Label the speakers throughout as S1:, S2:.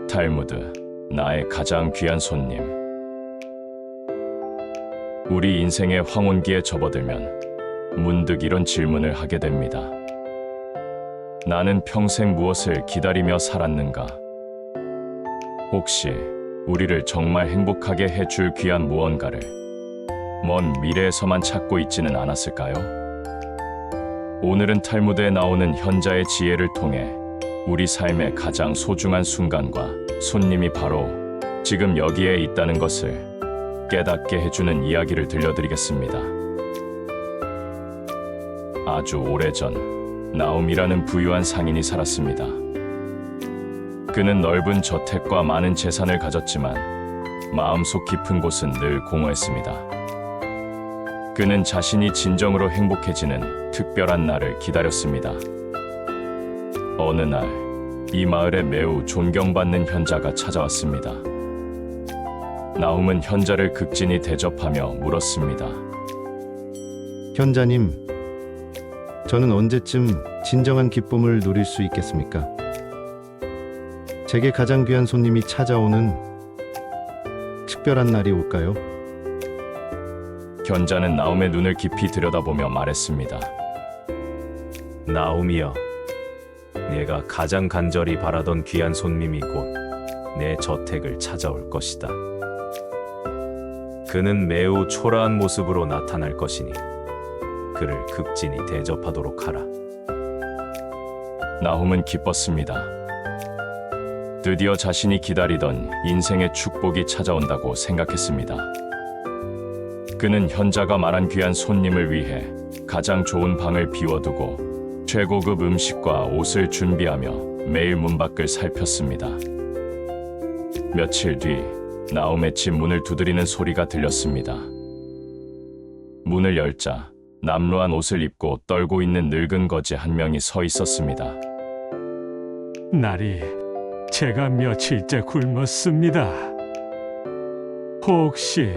S1: 탈무드, 나의 가장 귀한 손님. 우리 인생의 황혼기에 접어들면 문득 이런 질문을 하게 됩니다. 나는 평생 무엇을 기다리며 살았는가? 혹시 우리를 정말 행복하게 해줄 귀한 무언가를 먼 미래에서만 찾고 있지는 않았을까요? 오늘은 탈무드에 나오는 현자의 지혜를 통해 우리 삶의 가장 소중한 순간과 손님이 바로 지금 여기에 있다는 것을 깨닫게 해주는 이야기를 들려드리겠습니다. 아주 오래전 나움이라는 부유한 상인이 살았습니다. 그는 넓은 저택과 많은 재산을 가졌지만 마음속 깊은 곳은 늘 공허했습니다. 그는 자신이 진정으로 행복해지는 특별한 날을 기다렸습니다. 어느 날 이 마을에 매우 존경받는 현자가 찾아왔습니다. 나움은 현자를 극진히 대접하며 물었습니다.
S2: 현자님, 저는 언제쯤 진정한 기쁨을 누릴 수 있겠습니까? 제게 가장 귀한 손님이 찾아오는 특별한 날이 올까요?
S1: 현자는 나움의 눈을 깊이 들여다보며 말했습니다.
S3: 나움이여, 내가 가장 간절히 바라던 귀한 손님이 곧 내 저택을 찾아올 것이다. 그는 매우 초라한 모습으로 나타날 것이니 그를 극진히 대접하도록 하라.
S1: 나움은 기뻤습니다. 드디어 자신이 기다리던 인생의 축복이 찾아온다고 생각했습니다. 그는 현자가 말한 귀한 손님을 위해 가장 좋은 방을 비워두고 최고급 음식과 옷을 준비하며 매일 문 밖을 살폈습니다. 며칠 뒤 나움의 집 문을 두드리는 소리가 들렸습니다. 문을 열자 남루한 옷을 입고 떨고 있는 늙은 거지 한 명이 서 있었습니다.
S4: 날이 제가 며칠째 굶었습니다. 혹시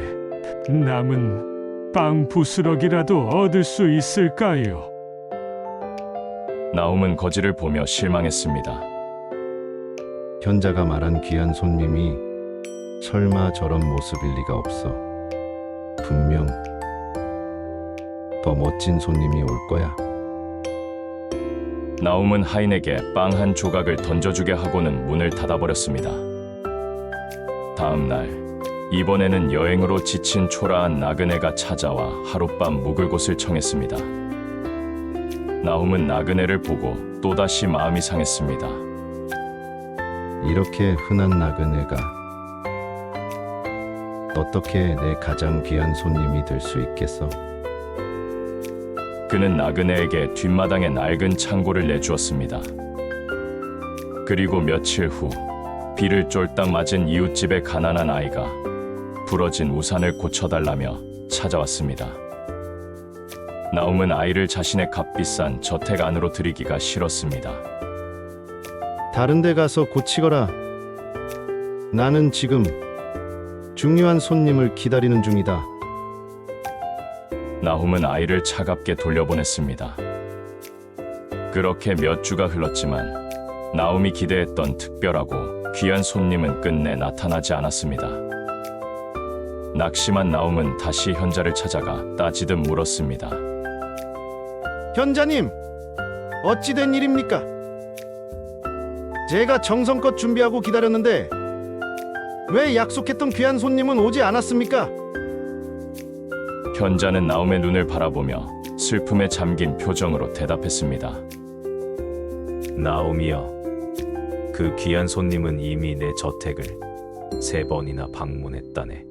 S4: 남은 빵 부스러기라도 얻을 수 있을까요?
S1: 나움은 거지를 보며 실망했습니다.
S2: 현자가 말한 귀한 손님이 설마 저런 모습일 리가 없어. 분명 더 멋진 손님이 올 거야.
S1: 나움은 하인에게 빵 한 조각을 던져주게 하고는 문을 닫아버렸습니다. 다음 날, 이번에는 여행으로 지친 초라한 나그네가 찾아와 하룻밤 묵을 곳을 청했습니다. 나움은 나그네를 보고 또다시 마음이 상했습니다.
S2: 이렇게 흔한 나그네가 어떻게 내 가장 귀한 손님이 될 수 있겠어?
S1: 그는 나그네에게 뒷마당에 낡은 창고를 내주었습니다. 그리고 며칠 후 비를 쫄딱 맞은 이웃집의 가난한 아이가 부러진 우산을 고쳐달라며 찾아왔습니다. 나움은 아이를 자신의 값비싼 저택 안으로 들이기가 싫었습니다.
S2: 다른 데 가서 고치거라. 나는 지금 중요한 손님을 기다리는 중이다.
S1: 나움은 아이를 차갑게 돌려보냈습니다. 그렇게 몇 주가 흘렀지만 나움이 기대했던 특별하고 귀한 손님은 끝내 나타나지 않았습니다. 낙심한 나움은 다시 현자를 찾아가 따지듯 물었습니다.
S2: 현자님, 어찌 된 일입니까? 제가 정성껏 준비하고 기다렸는데 왜 약속했던 귀한 손님은 오지 않았습니까?
S1: 현자는 나움의 눈을 바라보며 슬픔에 잠긴 표정으로 대답했습니다.
S3: 나움이여, 그 귀한 손님은 이미 내 저택을 3번이나 방문했다네.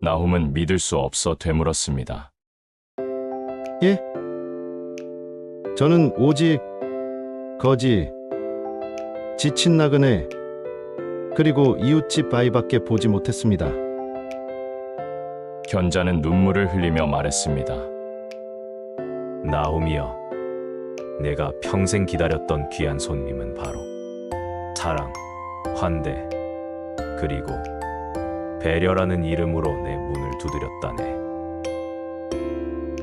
S1: 나움은 믿을 수 없어 되물었습니다.
S2: 예? 저는 오직 거지, 지친 나그네, 그리고 이웃집 아이밖에 보지 못했습니다.
S1: 현자는 눈물을 흘리며 말했습니다.
S3: 나움이여, 내가 평생 기다렸던 귀한 손님은 바로 사랑, 환대, 그리고 배려라는 이름으로 내 문을 두드렸다네.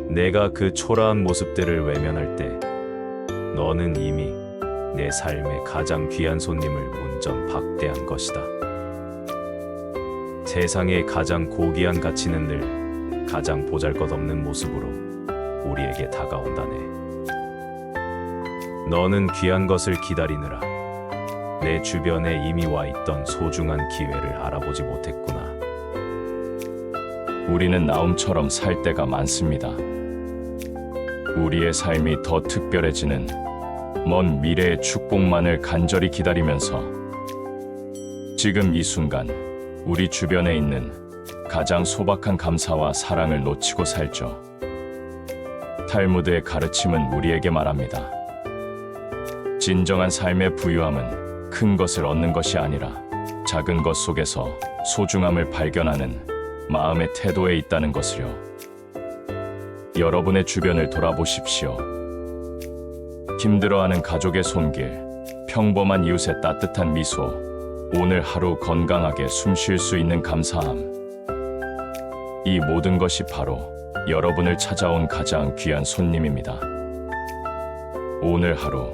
S3: 내가 그 초라한 모습들을 외면할 때 너는 이미 내 삶의 가장 귀한 손님을 문전박대한 것이다. 세상의 가장 고귀한 가치는 늘 가장 보잘것없는 모습으로 우리에게 다가온다네. 너는 귀한 것을 기다리느라 내 주변에 이미 와 있던 소중한 기회를 알아보지 못했구나.
S1: 우리는 나움처럼 살 때가 많습니다. 우리의 삶이 더 특별해지는 먼 미래의 축복만을 간절히 기다리면서 지금 이 순간 우리 주변에 있는 가장 소박한 감사와 사랑을 놓치고 살죠. 탈무드의 가르침은 우리에게 말합니다. 진정한 삶의 부유함은 큰 것을 얻는 것이 아니라 작은 것 속에서 소중함을 발견하는 마음의 태도에 있다는 것을요. 여러분의 주변을 돌아보십시오. 힘들어하는 가족의 손길, 평범한 이웃의 따뜻한 미소, 오늘 하루 건강하게 숨 쉴 수 있는 감사함. 이 모든 것이 바로 여러분을 찾아온 가장 귀한 손님입니다. 오늘 하루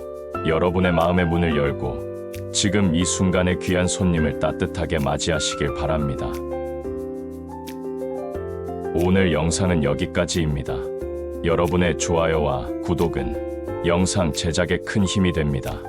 S1: 여러분의 마음의 문을 열고 지금 이 순간의 귀한 손님을 따뜻하게 맞이하시길 바랍니다. 오늘 영상은 여기까지입니다. 여러분의 좋아요와 구독은 영상 제작에 큰 힘이 됩니다.